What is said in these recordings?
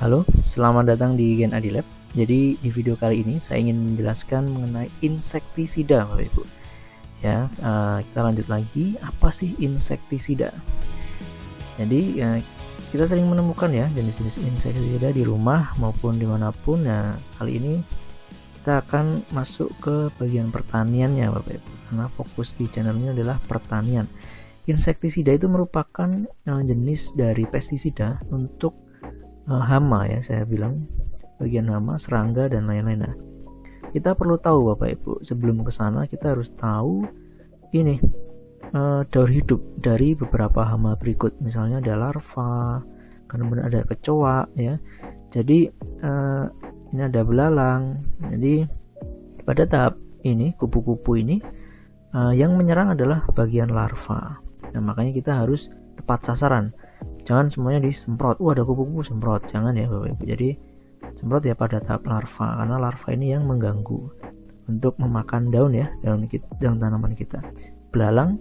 Halo, selamat datang di Gen Adi Lab. Jadi di video kali ini saya ingin menjelaskan mengenai insektisida, Bapak Ibu. Ya, kita lanjut lagi. Apa sih insektisida? Jadi kita sering menemukan ya jenis-jenis insektisida di rumah maupun dimanapun. Nah, kali ini kita akan masuk ke bagian pertaniannya, Bapak Ibu. Karena fokus di channel ini adalah pertanian. Insektisida itu merupakan jenis dari pestisida untuk hama ya, saya bilang bagian hama, serangga dan lain-lain. Nah, kita perlu tahu Bapak Ibu, sebelum ke sana kita harus tahu ini daur hidup dari beberapa hama berikut. Misalnya ada larva, kemudian ada kecoa ya. Jadi ini ada belalang. Jadi pada tahap ini kupu-kupu ini yang menyerang adalah bagian larva. Nah, makanya kita harus tepat sasaran. Jangan semuanya disemprot. Ada kupu-kupu semprot. Jangan ya Bapak Ibu. Jadi semprot ya pada tahap larva, karena larva ini yang mengganggu untuk memakan daun ya, daun tanaman kita. Belalang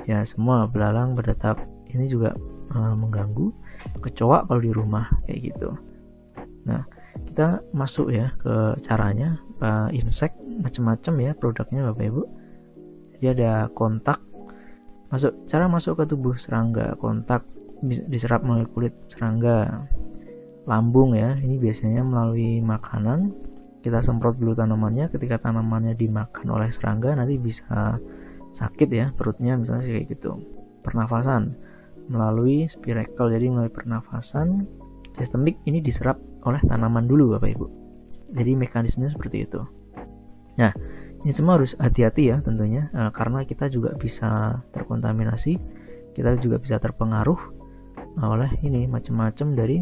ya, semua belalang pada tahap ini juga mengganggu. Kecoa kalau di rumah kayak gitu. Nah, kita masuk ya ke caranya. Insek macam-macam ya produknya Bapak Ibu. Jadi ada kontak cara masuk ke tubuh serangga. Kontak diserap melalui kulit serangga. Lambung ya, ini biasanya melalui makanan. Kita semprot dulu tanamannya. Ketika tanamannya dimakan oleh serangga, nanti bisa sakit ya perutnya misalnya kayak gitu. Pernafasan melalui spiracle, jadi melalui pernafasan sistemik ini diserap oleh tanaman dulu Bapak Ibu. Jadi mekanismenya seperti itu. Nah, ini semua harus hati-hati ya tentunya, karena kita juga bisa terkontaminasi, kita juga bisa terpengaruh oleh ini macam-macam dari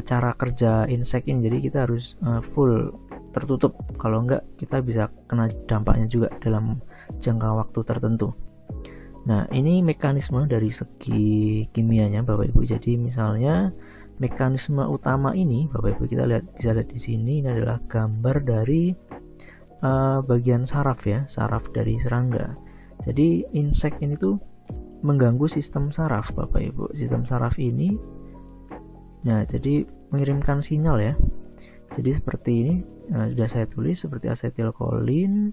cara kerja insek ini. Jadi kita harus full tertutup, kalau enggak kita bisa kena dampaknya juga dalam jangka waktu tertentu. Nah, ini mekanisme dari segi kimianya Bapak Ibu. Jadi misalnya mekanisme utama ini Bapak Ibu kita bisa lihat di sini. Ini adalah gambar dari bagian saraf ya, saraf dari serangga. Jadi insek ini tuh mengganggu sistem saraf Bapak Ibu. Sistem saraf ini nah, jadi mengirimkan sinyal ya. Jadi seperti ini sudah saya tulis, seperti asetilkolin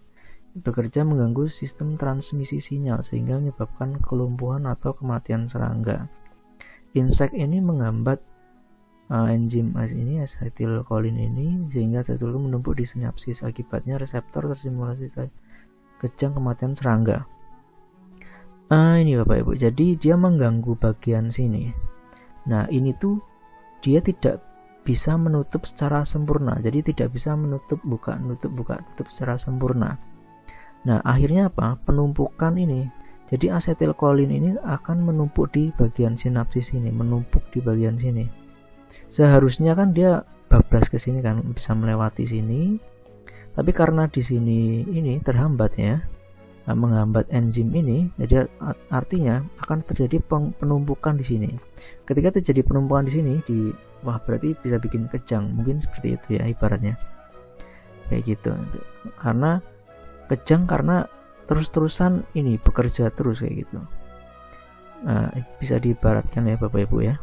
bekerja mengganggu sistem transmisi sinyal sehingga menyebabkan kelumpuhan atau kematian serangga. Insek ini menghambat enzim ini asetilkolin ini sehingga asetilkolin menumpuk di sinapsis. Akibatnya reseptor terstimulasi kejang kematian serangga. Ini Bapak Ibu, jadi dia mengganggu bagian sini. Nah, ini tuh dia tidak bisa menutup secara sempurna. Jadi tidak bisa menutup buka tutup secara sempurna. Nah, akhirnya apa? Penumpukan ini. Jadi asetilkolin ini akan menumpuk di bagian sinapsis ini, menumpuk di bagian sini. Seharusnya kan dia bablas ke sini kan, bisa melewati sini. Tapi karena di sini ini terhambat ya, menghambat enzim ini, jadi artinya akan terjadi penumpukan di sini. Ketika terjadi penumpukan di sini, berarti bisa bikin kejang, mungkin seperti itu ya ibaratnya, kayak gitu. Karena kejang karena terus-terusan ini bekerja terus kayak gitu. Nah, bisa diibaratkan ya Bapak Ibu ya.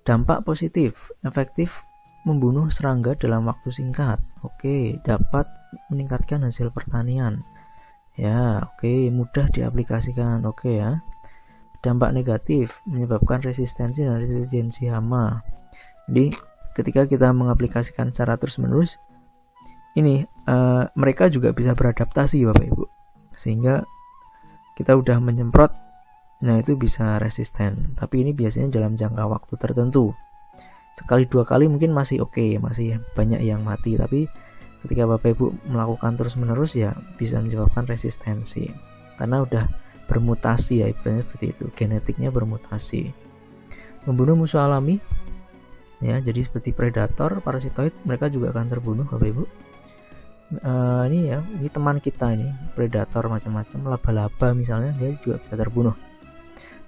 Dampak positif, efektif membunuh serangga dalam waktu singkat. Oke, dapat meningkatkan hasil pertanian. Ya, oke, mudah diaplikasikan. Oke ya. Dampak negatif menyebabkan resistensi dan resistensi hama. Jadi, ketika kita mengaplikasikan secara terus-menerus, ini mereka juga bisa beradaptasi Bapak Ibu. Sehingga kita udah menyemprot, nah itu bisa resisten. Tapi ini biasanya dalam jangka waktu tertentu. Sekali dua kali mungkin masih oke, masih banyak yang mati. Tapi ketika Bapak Ibu melakukan terus-menerus ya bisa menyebabkan resistensi. Karena udah bermutasi ya, ibaratnya seperti itu. Genetiknya bermutasi. Membunuh musuh alami. Ya, jadi seperti predator, parasitoid, mereka juga akan terbunuh Bapak Ibu. Ini teman kita ini, predator macam-macam, laba-laba misalnya, dia juga bisa terbunuh.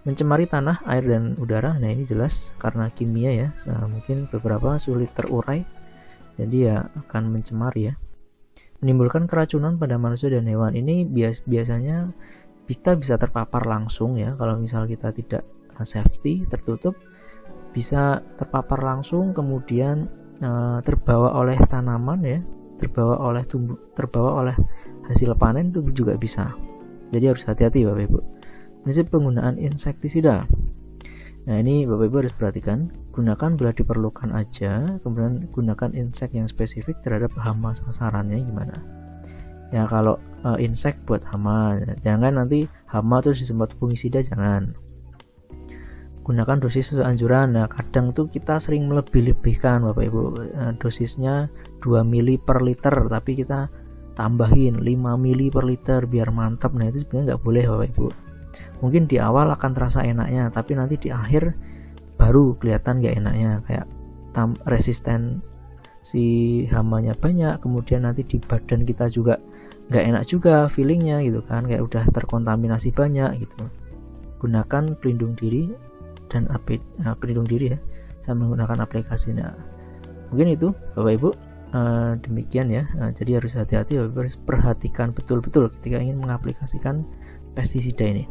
Mencemari tanah, air dan udara. Nah, ini jelas karena kimia ya. Mungkin beberapa sulit terurai. Jadi ya akan mencemari ya. Menimbulkan keracunan pada manusia dan hewan. Ini biasanya kita bisa terpapar langsung ya. Kalau misal kita tidak safety, tertutup, bisa terpapar langsung, kemudian terbawa oleh tanaman ya, terbawa oleh hasil panen itu juga bisa. Jadi harus hati-hati Bapak Ibu. Prinsip penggunaan insektisida. Nah ini Bapak Ibu harus perhatikan, gunakan bila diperlukan aja, kemudian gunakan insek yang spesifik terhadap hama sasarannya gimana. Ya kalau insek buat hama, jangan nanti hama terus disemprot fungisida, jangan. Gunakan dosis sesuai anjuran. Nah kadang tuh kita sering melebih-lebihkan Bapak Ibu, dosisnya 2 mili per liter tapi kita tambahin 5 mili per liter biar mantap. Nah itu sebenarnya nggak boleh Bapak Ibu. Mungkin di awal akan terasa enaknya, tapi nanti di akhir baru kelihatan nggak enaknya, kayak resisten si hamanya banyak, kemudian nanti di badan kita juga nggak enak juga feelingnya gitu kan, kayak udah terkontaminasi banyak gitu. Gunakan pelindung diri dan pelindung diri ya, sama menggunakan aplikasi. Nah mungkin itu Bapak Ibu, demikian ya. Jadi harus hati-hati, harus perhatikan betul-betul ketika ingin mengaplikasikan pestisida ini.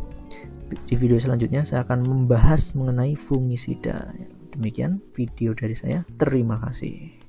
Di video selanjutnya saya akan membahas mengenai fungisida. Demikian video dari saya, terima kasih.